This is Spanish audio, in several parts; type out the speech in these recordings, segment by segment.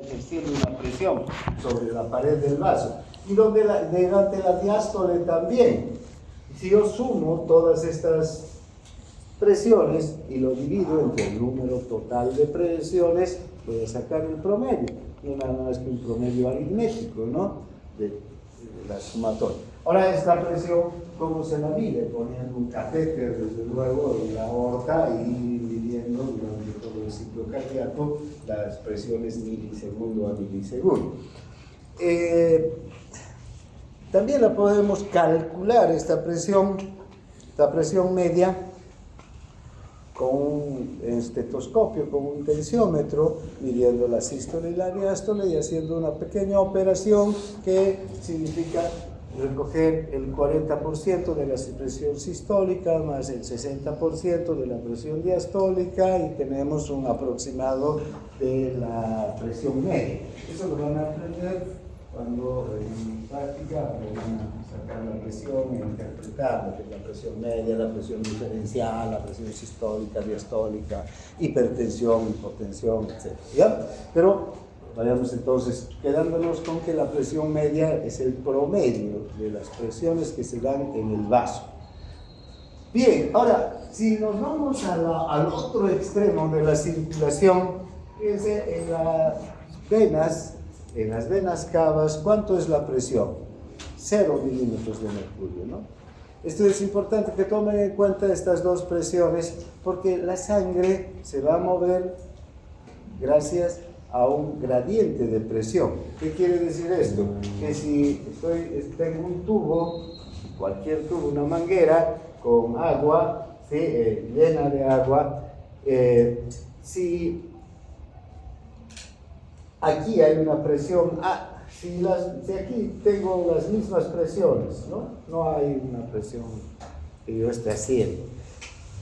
ejerciendo una presión sobre la pared del vaso. Y durante la diástole también. Si yo sumo todas estas presiones y lo divido entre el número total de presiones, voy a sacar el promedio. No nada más que un promedio aritmético, ¿no? De la sumatoria. Ahora, esta presión, ¿cómo se la mide? Poniendo un catéter, desde luego, en la aorta y midiendo durante todo el ciclo cardíaco las presiones milisegundo a milisegundo. También la podemos calcular, esta presión media, con un estetoscopio, con un tensiómetro, midiendo la sístole y la diástole y haciendo una pequeña operación que significa recoger el 40% de la presión sistólica más el 60% de la presión diastólica y tenemos un aproximado de la presión media. Eso lo van a aprender cuando en práctica van a sacar la presión e interpretar lo que es la presión media, la presión diferencial, la presión sistólica, diastólica, hipertensión, hipotensión, etc. ¿Ya? Pero vayamos entonces quedándonos con que la presión media es el promedio de las presiones que se dan en el vaso. Bien, ahora, si nos vamos al otro extremo de la circulación, fíjense, en las venas cavas, ¿cuánto es la presión? 0 milímetros de mercurio, ¿no? Esto es importante que tomen en cuenta estas dos presiones, porque la sangre se va a mover gracias a un gradiente de presión. ¿Qué quiere decir esto? Que si tengo un tubo, cualquier tubo, una manguera con agua, ¿sí? Llena de agua, si aquí hay una presión, si aquí tengo las mismas presiones, no hay una presión que yo esté haciendo,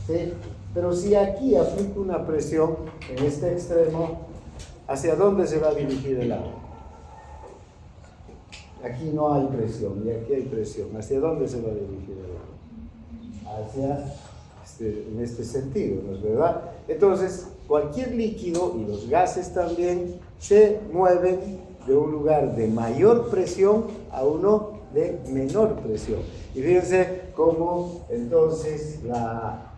¿sí? Pero si aquí aplico una presión en este extremo, ¿hacia dónde se va a dirigir el agua? Aquí no hay presión y aquí hay presión. ¿Hacia dónde se va a dirigir el agua? Hacia en este sentido, ¿no es verdad? Entonces, cualquier líquido y los gases también se mueven de un lugar de mayor presión a uno de menor presión. Y fíjense cómo entonces la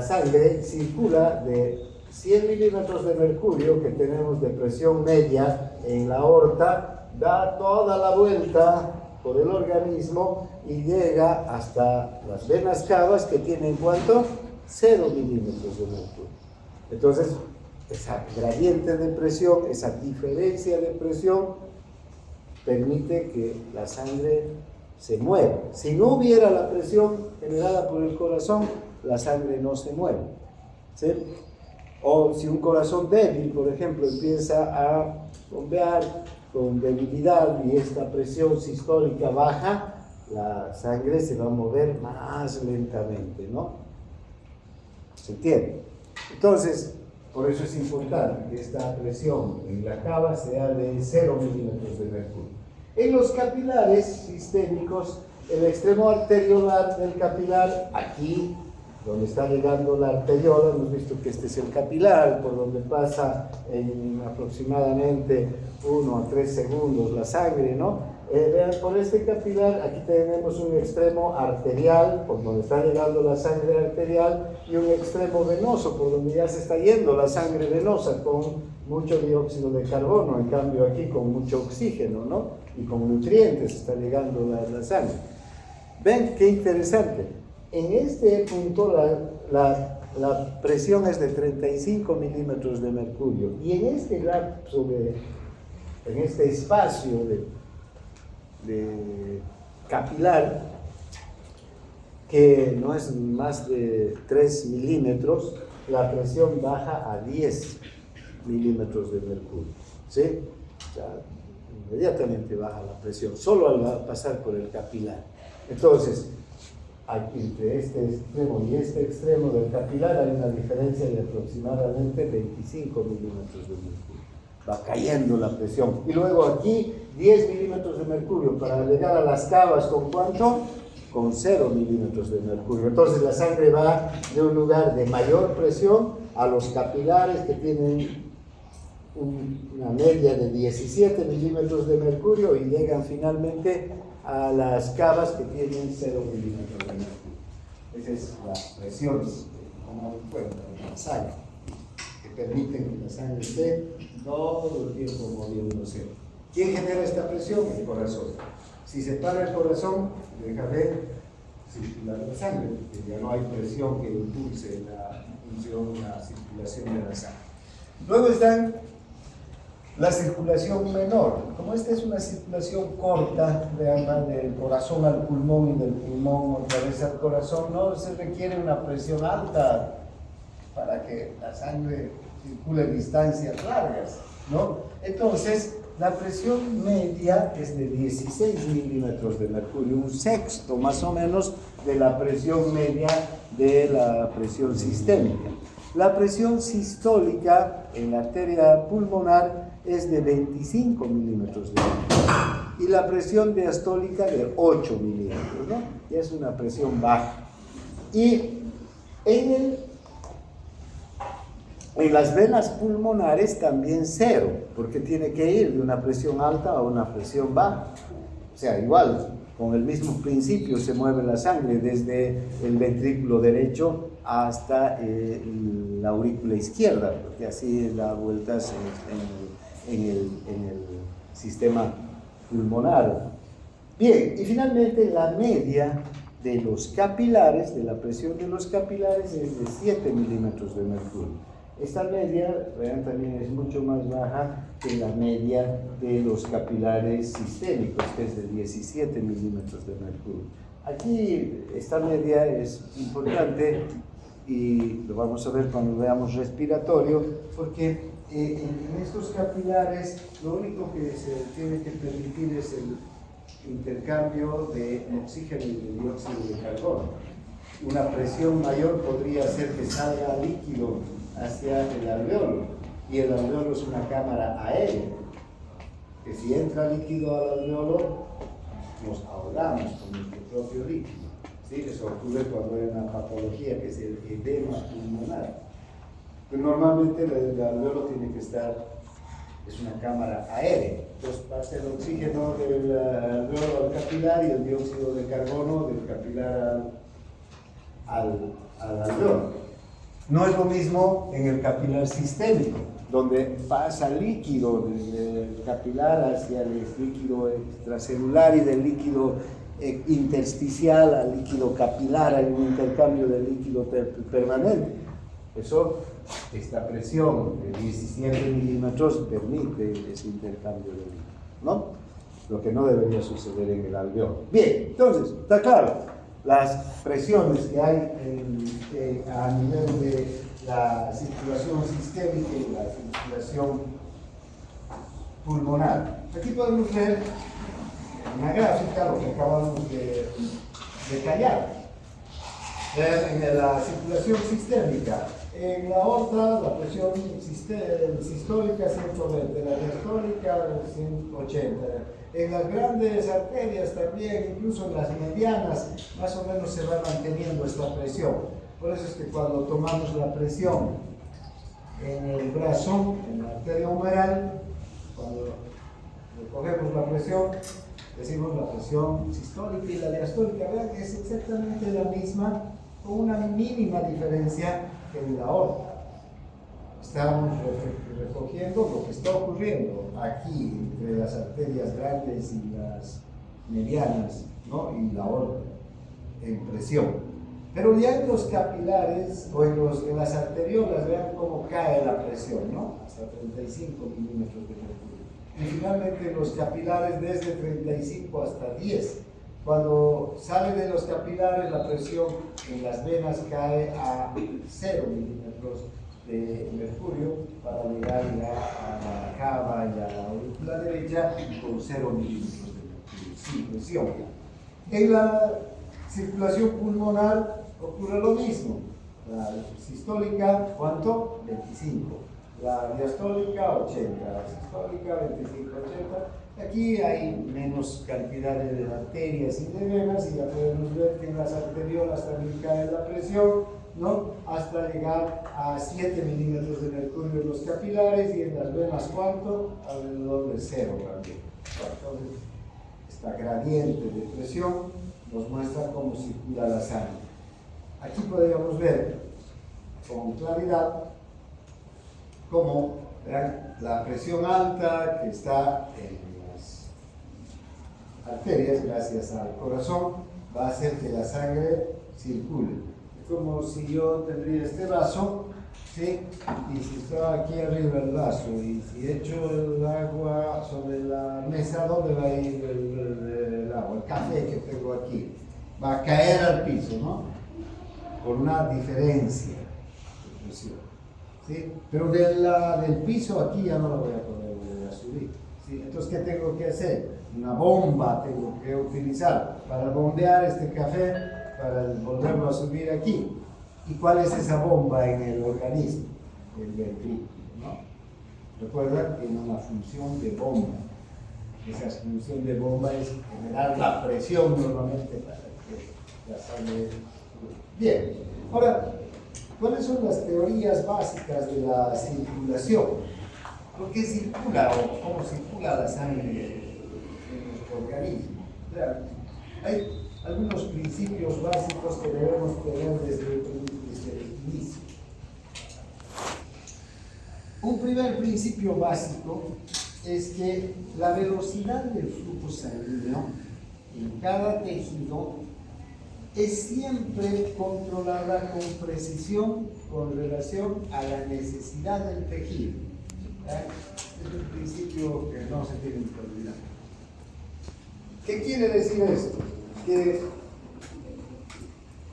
sangre circula de 100 milímetros de mercurio que tenemos de presión media en la aorta, da toda la vuelta por el organismo y llega hasta las venas cavas que tienen ¿cuánto? 0 milímetros de mercurio. Entonces, esa gradiente de presión, esa diferencia de presión permite que la sangre se mueva. Si no hubiera la presión generada por el corazón, la sangre no se mueve, ¿sí? O si un corazón débil, por ejemplo, empieza a bombear con debilidad y esta presión sistólica baja, la sangre se va a mover más lentamente, ¿no? ¿Se entiende? Entonces, por eso es importante que esta presión en la cava sea de 0 milímetros de mercurio. En los capilares sistémicos, el extremo arteriolar del capilar, aquí donde está llegando la arteriola, hemos visto que este es el capilar, por donde pasa en aproximadamente 1 a 3 segundos la sangre, ¿no? Vean, por este capilar, aquí tenemos un extremo arterial, por donde está llegando la sangre arterial, y un extremo venoso, por donde ya se está yendo la sangre venosa, con mucho dióxido de carbono, en cambio aquí con mucho oxígeno, ¿no? Y con nutrientes está llegando la sangre. ¿Ven qué interesante? En este punto la presión es de 35 milímetros de mercurio, y en este lapso en este espacio de capilar, que no es más de 3 milímetros, la presión baja a 10 milímetros de mercurio, ¿sí? Ya inmediatamente baja la presión, solo al pasar por el capilar. Entonces, entre este extremo y este extremo del capilar hay una diferencia de aproximadamente 25 milímetros de mercurio. Va cayendo la presión. Y luego aquí 10 milímetros de mercurio para llegar a las cavas, ¿con cuánto? Con 0 milímetros de mercurio. Entonces la sangre va de un lugar de mayor presión a los capilares que tienen una media de 17 milímetros de mercurio y llegan finalmente a las cavas que tienen 0 milímetros de mercurio. Esa es la presión, como cuenta, de la sangre, que permiten que la sangre esté todo el tiempo moviéndose. ¿Quién genera esta presión? El corazón. Si se para el corazón, deja de circular la sangre, porque ya no hay presión que impulse la función, la circulación de la sangre. Luego están la circulación menor. Como esta es una circulación corta, del corazón al pulmón y del pulmón otra vez al corazón, no se requiere una presión alta para que la sangre circule distancias largas, ¿no? Entonces, la presión media es de 16 milímetros de mercurio, un sexto más o menos de la presión media de la presión sistémica. La presión sistólica en la arteria pulmonar es de 25 milímetros de mercurio y la presión diastólica de 8 milímetros, ¿no? Ya es una presión baja. Y en las venas pulmonares también cero, porque tiene que ir de una presión alta a una presión baja. O sea, igual, con el mismo principio se mueve la sangre desde el ventrículo derecho hasta la aurícula izquierda, porque así da vueltas en el sistema pulmonar. Bien, y finalmente la media de los capilares, de la presión de los capilares es de 7 milímetros de mercurio. Esta media, vean, también es mucho más baja que la media de los capilares sistémicos, que es de 17 milímetros de mercurio. Aquí esta media es importante y lo vamos a ver cuando veamos respiratorio, porque en estos capilares lo único que se tiene que permitir es el intercambio de oxígeno y de dióxido de carbono. Una presión mayor podría hacer que salga líquido hacia el alveolo, y el alveolo es una cámara aérea, que si entra líquido al alveolo nos ahogamos con nuestro propio líquido, ¿sí? Eso ocurre cuando hay una patología que es el edema pulmonar, pero normalmente el alveolo tiene que estar, es una cámara aérea, entonces pasa el oxígeno del alveolo al capilar y el dióxido de carbono del capilar al alveolo. No es lo mismo en el capilar sistémico, donde pasa líquido desde el capilar hacia el líquido extracelular y del líquido intersticial al líquido capilar, hay un intercambio de líquido permanente. Eso, esta presión de 17 milímetros permite ese intercambio de líquido, ¿no? Lo que no debería suceder en el alveolo. Bien, entonces, está claro. Las presiones que hay a nivel de la circulación sistémica y la circulación pulmonar. Aquí podemos ver en una gráfica lo que acabamos de detallar. En la circulación sistémica, en la aorta la presión sistólica 120, la diastólica 180. En las grandes arterias también, incluso en las medianas, más o menos se va manteniendo esta presión. Por eso es que cuando tomamos la presión en el brazo, en la arteria humeral, cuando recogemos la presión, decimos la presión sistólica y la diastólica, vean que es exactamente la misma, con una mínima diferencia que en la aorta. Estamos recogiendo lo que está ocurriendo aquí entre las arterias grandes y las medianas, ¿no? Y la aorta en presión. Pero ya en los capilares o en las arteriolas, vean cómo cae la presión, ¿no? Hasta 35 milímetros de mercurio. Y finalmente en los capilares desde 35 hasta 10. Cuando sale de los capilares, la presión en las venas cae a 0 milímetros de mercurio para llegar ya a la cava y a la aurícula derecha con 0 milímetros de mercurio, sin presión. En la circulación pulmonar ocurre lo mismo. La sistólica, ¿cuánto? 25. La diastólica, 80. La sistólica, 25, 80. Aquí hay menos cantidad de arterias y de venas, y ya podemos ver que en las arteriolas también cae la presión ¿no? Hasta llegar a 7 milímetros de mercurio en los capilares y en las venas, ¿cuánto? Alrededor de 0 también. Entonces, esta gradiente de presión nos muestra cómo circula la sangre. Aquí podríamos ver con claridad cómo la presión alta que está en las arterias, gracias al corazón, va a hacer que la sangre circule. Es como si yo tendría este vaso, ¿sí? Y si está aquí arriba el vaso y si echo el agua sobre la mesa, ¿dónde va a ir el agua? El café que tengo aquí va a caer al piso, ¿no? Por una diferencia de presión, ¿sí? Pero del piso aquí ya no lo voy a poder volver a subir, ¿sí? Entonces, ¿qué tengo que hacer? Una bomba tengo que utilizar para bombear este café, para volverlo a subir aquí. ¿Y cuál es esa bomba en el organismo? El ventrículo, ¿no? Recuerda que tiene una función de bomba. Esa función de bomba es generar la presión normalmente para que la sangre... Bien, ahora, ¿cuáles son las teorías básicas de la circulación? ¿Por qué circula o cómo circula la sangre en nuestro organismo? O sea, hay algunos principios básicos que debemos tener desde el inicio. Un primer principio básico es que la velocidad del flujo sanguíneo en cada tejido es siempre controlada con precisión con relación a la necesidad del tejido. Es un principio que no se tiene que olvidar. ¿Qué quiere decir esto? Que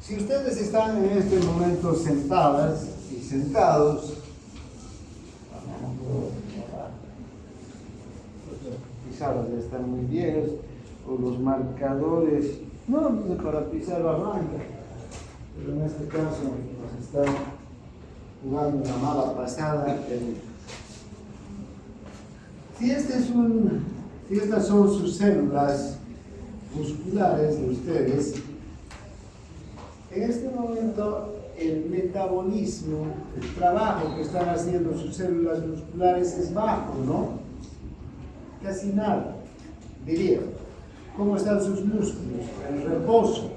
si ustedes están en este momento sentadas y sentados, los pizarros ya están muy viejos, o los marcadores, no para pisar la banca, pero en este caso nos están jugando una mala pasada. Si estas son sus células musculares de ustedes, en este momento el metabolismo, el trabajo que están haciendo sus células musculares es bajo, ¿no? Casi nada, diría. ¿Cómo están sus músculos? En reposo,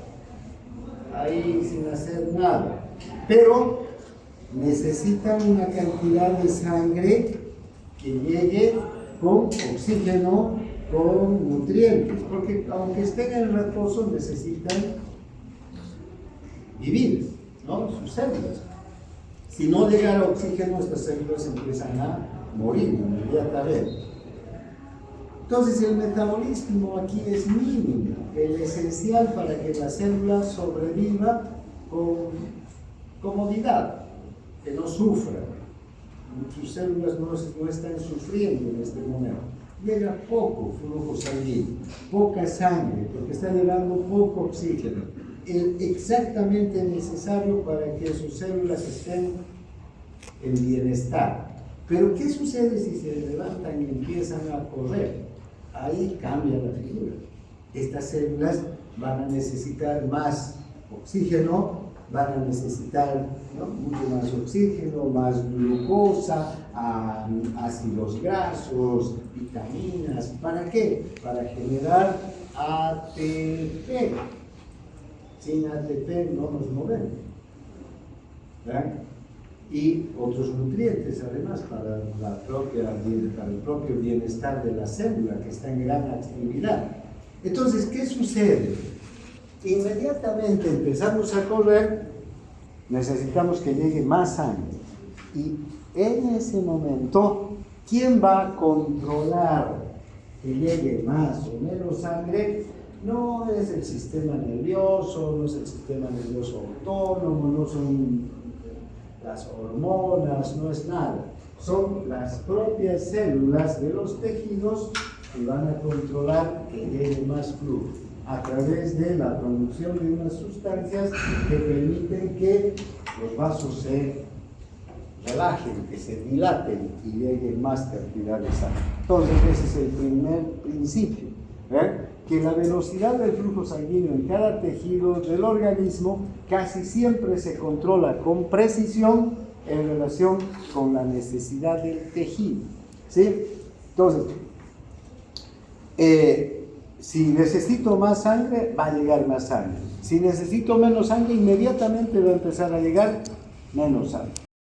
ahí sin hacer nada. Pero necesitan una cantidad de sangre que llegue con oxígeno, con nutrientes, porque aunque estén en reposo necesitan vivir, ¿no? Sus células. Si no llegara oxígeno, estas células empiezan a morir inmediatamente. Entonces el metabolismo aquí es mínimo, el esencial para que la célula sobreviva con comodidad, que no sufra. Sus células no están sufriendo en este momento. Llega poco flujo sanguíneo, poca sangre, porque está llegando poco oxígeno. El exactamente necesario para que sus células estén en bienestar. Pero ¿qué sucede si se levantan y empiezan a correr? Ahí cambia la figura. Estas células van a necesitar más oxígeno, van a necesitar, ¿no?, mucho más oxígeno, más glucosa, ácidos grasos, vitaminas. ¿Para qué? Para generar ATP. Sin ATP no nos movemos, ¿verdad? Y otros nutrientes además para el propio bienestar de la célula que está en gran actividad. Entonces, ¿qué sucede? Inmediatamente empezamos a correr, necesitamos que llegue más sangre. Y en ese momento, ¿quién va a controlar que llegue más o menos sangre? No es el sistema nervioso, no es el sistema nervioso autónomo, no son las hormonas, no es nada. Son las propias células de los tejidos que van a controlar que llegue más flujo a través de la producción de unas sustancias que permiten que los vasos se relajen, que se dilaten y llegue más cantidad de sangre. Entonces ese es el primer principio, ¿eh? que la velocidad del flujo sanguíneo en cada tejido del organismo casi siempre se controla con precisión en relación con la necesidad del tejido, ¿sí? Entonces, si necesito más sangre, va a llegar más sangre. Si necesito menos sangre, inmediatamente va a empezar a llegar menos sangre.